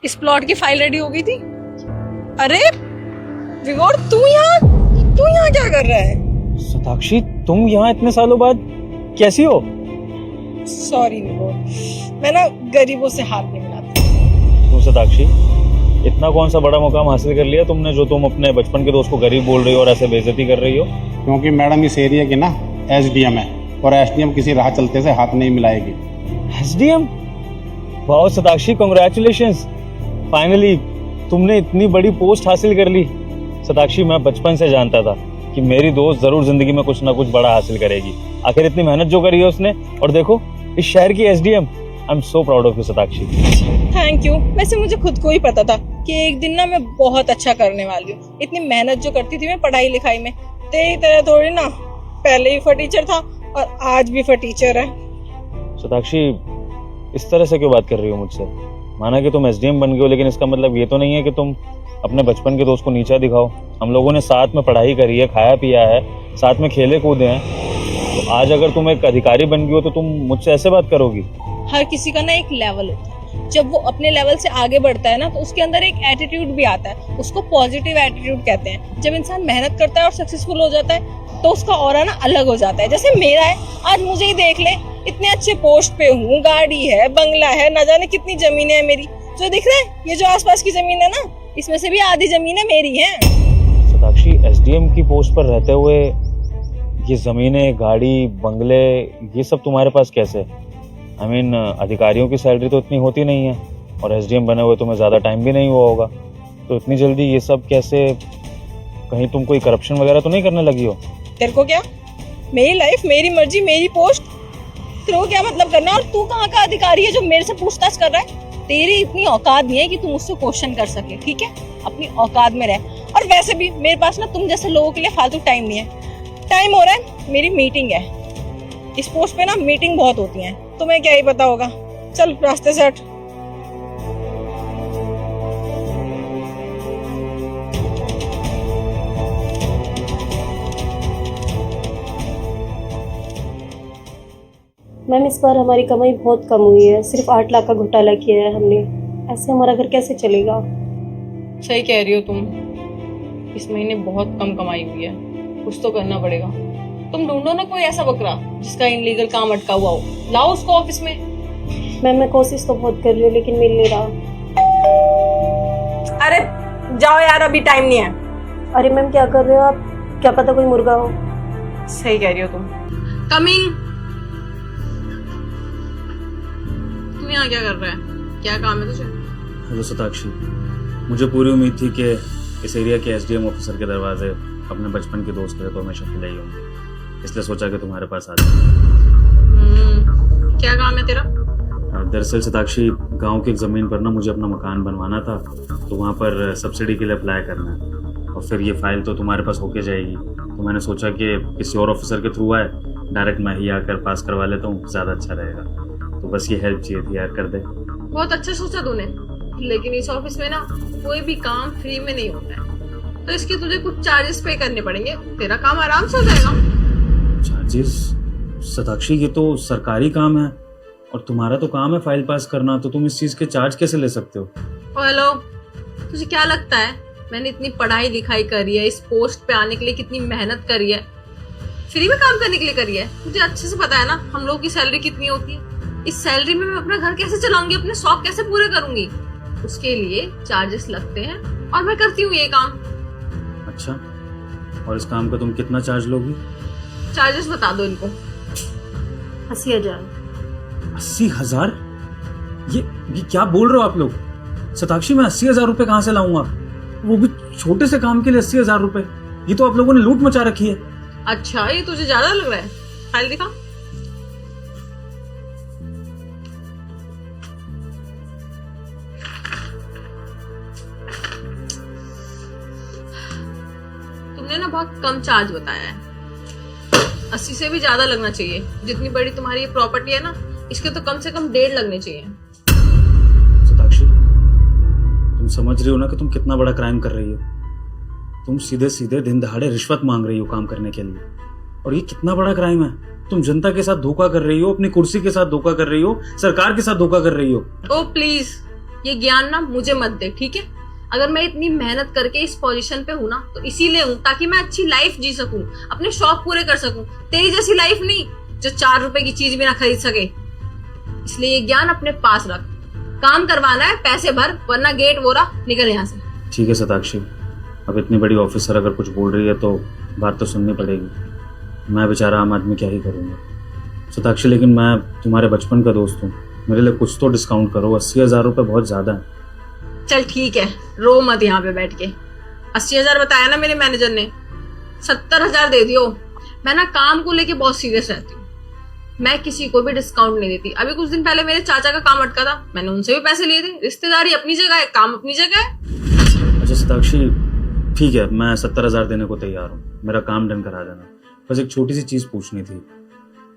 इस प्लॉट की file ready हो गई थी। अरे विगोर, तू यहाँ क्या कर रहा है? शताक्षी, तुम यहाँ इतने सालों बाद कैसी हो? सॉरी विगोर, मैं ना गरीबों से हाथ नहीं मिलाती। तुम शताक्षी, इतना कौन सा बड़ा मुकाम हासिल कर लिया तुमने जो तुम अपने बचपन के दोस्त को गरीब बोल रही हो और ऐसे बेइज्जती कर रही हो? क्योंकि मैडम इस एरिया की ना एसडीएम है और एसडीएम किसी राह चलते से हाथ नहीं मिलाएगी। एसडीएम? वाह शताक्षी, कांग्रेचुलेशंस, फाइनली तुमने इतनी बड़ी पोस्ट हासिल कर ली। शताक्षी, मैं बचपन से जानता था कि मेरी दोस्त जरूर जिंदगी में कुछ ना कुछ बड़ा हासिल करेगी। आखिर इतनी मेहनत जो करी है उसने, और देखो इस शहर की SDM. I am so proud of you Shatakshi. Thank you. वैसे मुझे खुद को ही पता था कि एक दिन ना मैं बहुत अच्छा करने वाली हूँ। इतनी मेहनत जो करती थी मैं पढ़ाई लिखाई में, तेरी तरह थोड़ी ना पहले ही फटीचर था और आज भी फटीचर है। शताक्षी, इस तरह से क्यों बात कर रही हो मुझसे? माना कि तुम एसडीएम बन गए हो, लेकिन इसका मतलब ये तो नहीं है कि तुम अपने बचपन के दोस्त को नीचा दिखाओ। हम लोगों ने साथ में पढ़ाई करी है, खाया पिया है, साथ में खेले कूदे हैं। तो आज अगर तुम एक अधिकारी बन गई हो तो तुम मुझसे ऐसे बात करोगी? हर किसी का ना एक लेवल होता है। जब वो अपने लेवल से आगे बढ़ता है ना तो उसके अंदर एक एटीट्यूड भी आता है। उसको पॉजिटिव एटीट्यूड कहते हैं। जब इंसान मेहनत करता है और सक्सेसफुल हो जाता है तो उसका ऑरा ना अलग हो जाता है। जैसे मेरा है, आज मुझे ही देख ले, इतने अच्छे पोस्ट पे हूँ, गाड़ी है, बंगला है, न जाने कितनी जमीनें हैं मेरी। जो दिख रहा है ये जो आसपास की जमीन है ना, इसमें से भी आधी जमीनें मेरी हैं। शताक्षी, एसडीएम की पोस्ट पर रहते हुए ये जमीनें, गाड़ी, बंगले, ये सब तुम्हारे पास कैसे? आई मीन, अधिकारियों की सैलरी तो इतनी होती नहीं है और एसडीएम बने हुए तुम्हें ज़्यादा टाइम भी नहीं हुआ होगा, तो इतनी जल्दी ये सब कैसे? कहीं तुम कोई करप्शन वगैरह तो नहीं करने लगी हो? तेरे को क्या? मेरी लाइफ, मेरी मर्जी, मेरी पोस्ट, तेरे को क्या मतलब करना? और तू कहाँ का अधिकारी है जो मेरे से पूछताछ कर रहा है? तेरी इतनी औकात नहीं है कि तुम मुझसे क्वेश्चन कर सके, ठीक है? अपनी औकात में रह। और वैसे भी मेरे पास ना तुम जैसे लोगों के लिए फालतू टाइम नहीं है। टाइम हो रहा है, मेरी मीटिंग है। इस पोस्ट पे ना मीटिंग बहुत होती है, तुम्हें क्या ही पता होगा। चल रास्ते से हट। मैम, इस बार हमारी कमाई बहुत कम हुई है। सिर्फ 8 लाख का घोटाला किया है हमने। ऐसे हमारा घर कैसे चलेगा? सही कह रही हो तुम। इस महीने बहुत कम कमाई हुई है, कुछ तो करना पड़ेगा। तुम ढूंढो ना कोई ऐसा बकरा जिसका इनलीगल काम अटका हुआ हो, लाओ उसको ऑफिस में। मैम, मैं कोशिश तो बहुत कर रही हूँ लेकिन मिल नहीं रहा। अरे जाओ यार, अभी टाइम नहीं है। अरे मैम, क्या कर रहे हो आप? क्या पता कोई मुर्गा हो। सही कह रही हो तुम। कमिंग। तुम यहाँ क्या कर रहा है? क्या काम है तुझे? हेलो शताक्षी, मुझे पूरी उम्मीद थी कि इस एरिया के एसडीएम ऑफिसर के दरवाजे अपने बचपन के दोस्त के तो हमेशा खुले ही होंगे, इसलिए सोचा कि तुम्हारे पास आ जाऊं। क्या काम है तेरा? दरअसल शताक्षी, गांव की एक ज़मीन पर ना मुझे अपना मकान बनवाना था, तो वहाँ पर सब्सिडी के लिए अप्लाई करना है। और फिर ये फाइल तो तुम्हारे पास होके जाएगी, तो मैंने सोचा कि किसी और ऑफिसर के थ्रू आए, डायरेक्ट मैं ही आकर पास करवा लेता हूँ, ज़्यादा अच्छा रहेगा। तो बस ये हेल्प चाहिए थी यार, कर दे। बहुत अच्छा सोचा तूने, लेकिन इस ऑफिस में ना कोई भी काम फ्री में नहीं होता है, तो इसके तुझे कुछ चार्जेस पे करने पड़ेंगे। तेरा काम आराम से हो जाएगा। चार्जेस? शताक्षी, ये तो सरकारी काम है और तुम्हारा तो काम है फाइल पास करना, तो तुम इस चीज के चार्ज कैसे ले सकते हो? हेलो, तुझे क्या लगता है मैंने इतनी पढ़ाई लिखाई करी है, इस पोस्ट पे आने के लिए कितनी मेहनत करी है, फ्री में काम करने के लिए करी है? तुझे अच्छे से पता है ना हम लोग की सैलरी कितनी होती है। इस सैलरी में मैं अपना घर कैसे चलाऊंगी, अपने शौक कैसे पूरे करूंगी? उसके लिए चार्जेस लगते हैं और मैं करती हूँ ये काम। अच्छा, और इस काम का तुम कितना चार्ज लोगी? चार्जेस बता दो इनको। 80,000। 80,000? ये क्या बोल रहे हो आप लोग? शताक्षी, मैं 80,000 रुपए कहाँ से लाऊंगा? वो भी छोटे से काम के लिए 80,000 रुपए? ये तो आप लोगों ने लूट मचा रखी है। अच्छा, ये तुझे ज्यादा लग रहा है? फाइल दिखा। तुमने ना बहुत कम चार्ज बताया है। 80 से भी ज्यादा लगना चाहिए। जितनी बड़ी तुम्हारी ये प्रॉपर्टी है ना, इसके तो कम से कम 1.5 लगने चाहिए। शताक्षी, तुम समझ रही हो ना कि तुम कितना बड़ा क्राइम कर रही हो? तुम सीधे सीधे दिन दहाड़े रिश्वत मांग रही हो काम करने के लिए, और ये कितना बड़ा क्राइम है। तुम जनता के साथ धोखा कर रही हो, अपनी कुर्सी के साथ धोखा कर रही हो, सरकार के साथ धोखा कर रही हो। ओ प्लीज, ये ज्ञान ना मुझे मत दे, ठीक है? अगर मैं इतनी मेहनत करके इस पोजीशन पे हूं ना तो इसीलिए हूं ताकि मैं अच्छी लाइफ जी सकूं, अपने शौक पूरे कर सकूं। तेरी जैसी लाइफ नहीं जो 4 रुपए की चीज भी ना खरीद सके। इसलिए ये ज्ञान अपने पास रख। काम करवाना है पैसे भर, वरना गेट वोरा निकल यहाँ से। ठीक है शताक्षी, अब इतनी बड़ी ऑफिसर अगर कुछ बोल रही है तो बात तो सुननी पड़ेगी। मैं बेचारा आम आदमी क्या ही करूँगा। शताक्षी लेकिन मैं तुम्हारे बचपन का दोस्त हूँ, मेरे लिए कुछ तो डिस्काउंट करो। 80,000 रुपये बहुत ज़्यादा है। चल ठीक है, रो मत यहाँ पे बैठ के। 80,000 बताया ना मेरे मैनेजर ने, 70,000 दे दियो। मैं ना काम को लेके बहुत सीरियस रहती हूँ, मैं किसी को भी डिस्काउंट नहीं देती। अभी कुछ दिन पहले मेरे चाचा का काम अटका था, मैंने उनसे भी पैसे लिए थे। रिश्तेदारी अपनी जगह है, काम अपनी जगह है। अच्छा शताक्षी ठीक है, मैं 70,000 देने को तैयार हूँ, मेरा काम डन करा देना। बस एक छोटी सी चीज़ पूछनी थी,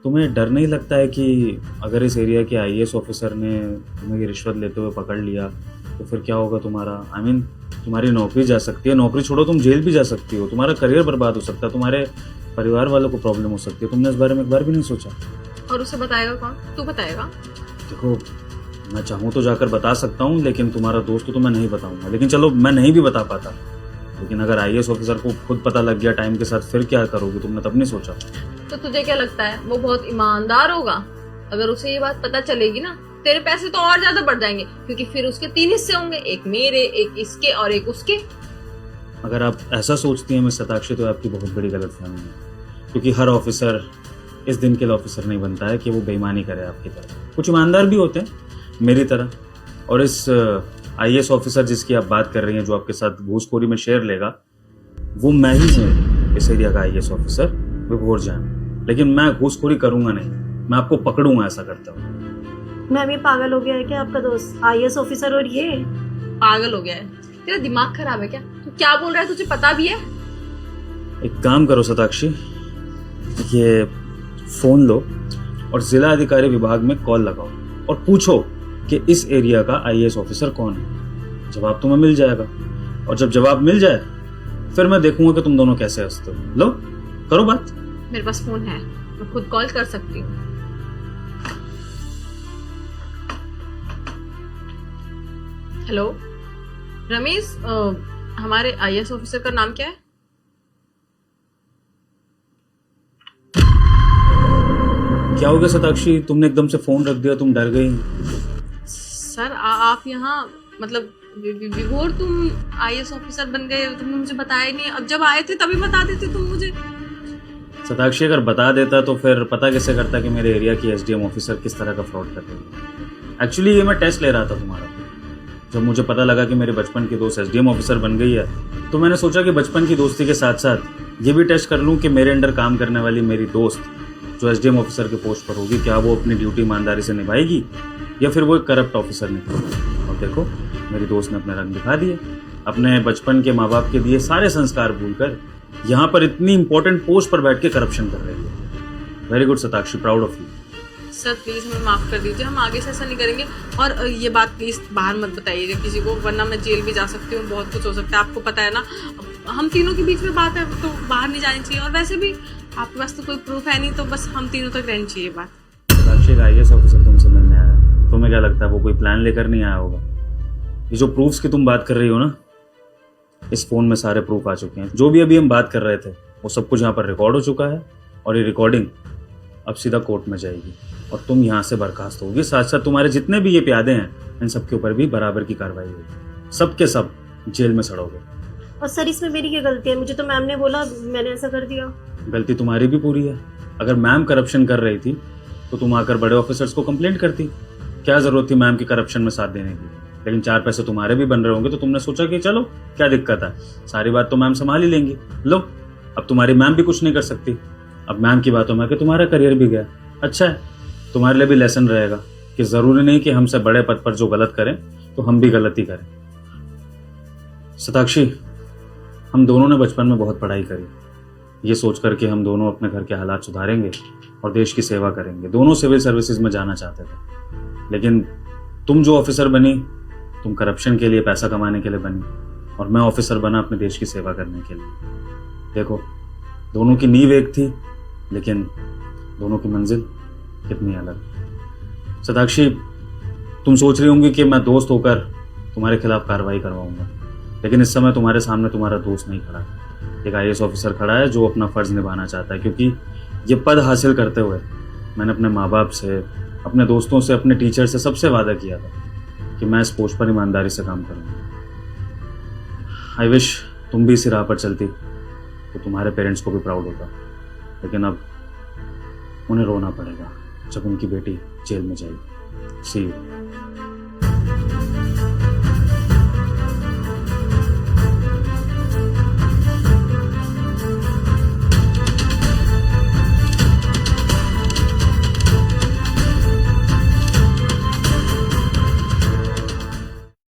तुम्हें डर नहीं लगता है कि अगर इस एरिया के IAS ऑफिसर ने तुम्हें रिश्वत लेते हुए पकड़ लिया तो फिर क्या होगा तुम्हारा? I mean, तुम्हारी नौकरी जा सकती है, नौकरी छोड़ो तुम जेल भी जा सकती हो, तुम्हारा करियर बर्बाद हो सकता है, तुम्हारे परिवार वालों को प्रॉब्लम हो सकती है। तुमने इस बारे में एक बार भी नहीं सोचा? और उसे बताएगा कौन? तू बताएगा? देखो मैं चाहूँ तो जाकर बता सकता हूँ, लेकिन तुम्हारा दोस्त तो मैं नहीं बताऊंगा। लेकिन चलो मैं नहीं भी बता पाता, लेकिन अगर IAS ऑफिसर को खुद पता लग गया टाइम के साथ, फिर क्या करोगे? तुमने तब नहीं सोचा? तो तुझे क्या लगता है वो बहुत ईमानदार होगा? अगर उसे ये बात पता चलेगी ना, तेरे पैसे तो और ज्यादा बढ़ जाएंगे, क्योंकि फिर उसके 3 हिस्से होंगे, एक मेरे, एक इसके और एक उसके। अगर आप ऐसा सोचती हैं मिस शताक्षी तो आपकी बहुत बड़ी गलतफहमी है, क्योंकि हर ऑफिसर इस दिन के लिए ऑफिसर नहीं बनता है कि वो बेईमानी करे आपकी तरह। कुछ ईमानदार भी होते हैं मेरी तरह। और इस IAS ऑफिसर जिसकी आप बात कर रही हैं, जो आपके साथ घूसखोरी में शेयर लेगा, वो मैं ही हूँ इस एरिया का IAS ऑफिसर, विभोर जान। लेकिन मैं घूसखोरी करूंगा नहीं, मैं आपको पकड़ूंगा ऐसा करता हूँ। मैम ये पागल हो गया है क्या आपका दोस्त? IAS ऑफिसर और ये पागल हो गया है? तेरा दिमाग खराब है क्या? तू क्या बोल रहा है, तुझे पता भी है? एक काम करो शताक्षी, ये फोन लो और जिला अधिकारी विभाग में कॉल लगाओ और पूछो कि इस एरिया का IAS ऑफिसर कौन है। जवाब तुम्हें मिल जाएगा, और जब जवाब मिल जाए फिर मैं देखूंगा कि तुम दोनों कैसे हंसते हो। लो करो बात। मेरे पास फोन है, मैं खुद कॉल कर सकती हूँ। हेलो रमेश, हमारे IAS ऑफिसर का नाम क्या है? क्या हो गया शताक्षी, तुमने एकदम से फोन रख दिया, तुम डर गई? सर आप यहाँ मतलब विभोर तुम IAS ऑफिसर बन गए, तुमने मुझे बताया ही नहीं। अब जब आए थे तभी बता देते तुम मुझे। शताक्षी अगर बता देता तो फिर पता कैसे करता कि मेरे एरिया की SDM ऑफिसर किस तरह का फ्रॉड कर रही है। एक्चुअली ये मैं टेस्ट ले रहा था तुम्हारा। जब मुझे पता लगा कि मेरे बचपन की दोस्त SDM ऑफिसर बन गई है, तो मैंने सोचा कि बचपन की दोस्ती के साथ साथ ये भी टेस्ट कर लूँ कि मेरे अंडर काम करने वाली मेरी दोस्त जो SDM ऑफिसर के पोस्ट पर होगी, क्या वो अपनी ड्यूटी ईमानदारी से निभाएगी या फिर वो एक करप्ट ऑफिसर निकलेगी। और देखो मेरी दोस्त ने अपने रंग दिखा दिए, अपने बचपन के माँ बाप के दिए सारे संस्कार भूलकर यहाँ पर इतनी इंपॉर्टेंट पोस्ट पर बैठ के करप्शन कर रही है। Very good Shatakshi, proud of you. Sir please हमें माफ कर दीजिए, हम आगे से ऐसा नहीं करेंगे। और ये बात प्लीज बाहर मत बताइएगा किसी को, वरना मैं जेल भी जा सकती हूँ, बहुत कुछ हो सकता है। आपको पता है ना, हम तीनों के बीच में बात है तो बाहर नहीं जानी चाहिए। और वैसे भी आपके पास तो कोई प्रूफ है नहीं, तो बस हम तीनों तक रहनी चाहिए बात। शताक्षी का IAS ऑफिसर तुमसे मिलने आया, तुम्हें क्या लगता है वो कोई प्लान लेकर नहीं आया होगा? ये जो प्रूफ्स की तुम बात कर रही हो ना, इस फोन में सारे प्रूफ आ चुके हैं। जो भी अभी हम बात कर रहे थे वो सब कुछ यहाँ पर रिकॉर्ड हो चुका है, और ये रिकॉर्डिंग अब सीधा कोर्ट में जाएगी और तुम यहाँ से बर्खास्त होगी। साथ साथ तुम्हारे जितने भी ये प्यादे हैं, इन सब के ऊपर भी बराबर की कार्रवाई होगी। सब के सब जेल में सड़ोगे। और सर इसमें मेरी क्या गलती है? मुझे तो मैम ने बोला, मैंने ऐसा कर दिया। गलती तुम्हारी भी पूरी है। अगर मैम करप्शन कर रही थी तो तुम आकर बड़े ऑफिसर्स को कंप्लेंट करती। क्या जरूरत थी मैम की करप्शन में साथ देने की? लेकिन 4 पैसे तुम्हारे भी बन रहे होंगे तो तुमने सोचा कि चलो क्या दिक्कत है, सारी बात तो मैम संभाल ही लेंगी। लो अब तुम्हारी मैम भी कुछ नहीं कर सकती। अब मैम की बातों में कि तुम्हारा करियर भी गया। अच्छा है, तुम्हारे लिए भी लेसन रहेगा कि जरूरी नहीं कि हमसे बड़े पद पर जो गलत करें तो हम भी गलती करें। शताक्षी, हम दोनों ने बचपन में बहुत पढ़ाई करी, ये सोच कर कि हम दोनों अपने घर के हालात सुधारेंगे और देश की सेवा करेंगे। दोनों सिविल सर्विसेज में जाना चाहते थे, लेकिन तुम जो ऑफिसर बनी, तुम करप्शन के लिए, पैसा कमाने के लिए बनी, और मैं ऑफिसर बना अपने देश की सेवा करने के लिए। देखो दोनों की नींव एक थी, लेकिन दोनों की मंजिल कितनी अलग। शताक्षी, तुम सोच रही होंगी कि मैं दोस्त होकर तुम्हारे खिलाफ कार्रवाई करवाऊंगा, लेकिन इस समय तुम्हारे सामने तुम्हारा दोस्त नहीं खड़ा है, एक IAS ऑफिसर खड़ा है जो अपना फर्ज निभाना चाहता है। क्योंकि ये पद हासिल करते हुए मैंने अपने माँ बाप से, अपने दोस्तों से, अपने टीचर से सबसे वादा किया था कि मैं इस पोस्ट पर ईमानदारी से काम करूँगा। आई विश तुम भी इसी राह पर चलती तो तुम्हारे पेरेंट्स को भी प्राउड होता, लेकिन अब उन्हें रोना पड़ेगा जब उनकी बेटी जेल में जाएगी। सी यू।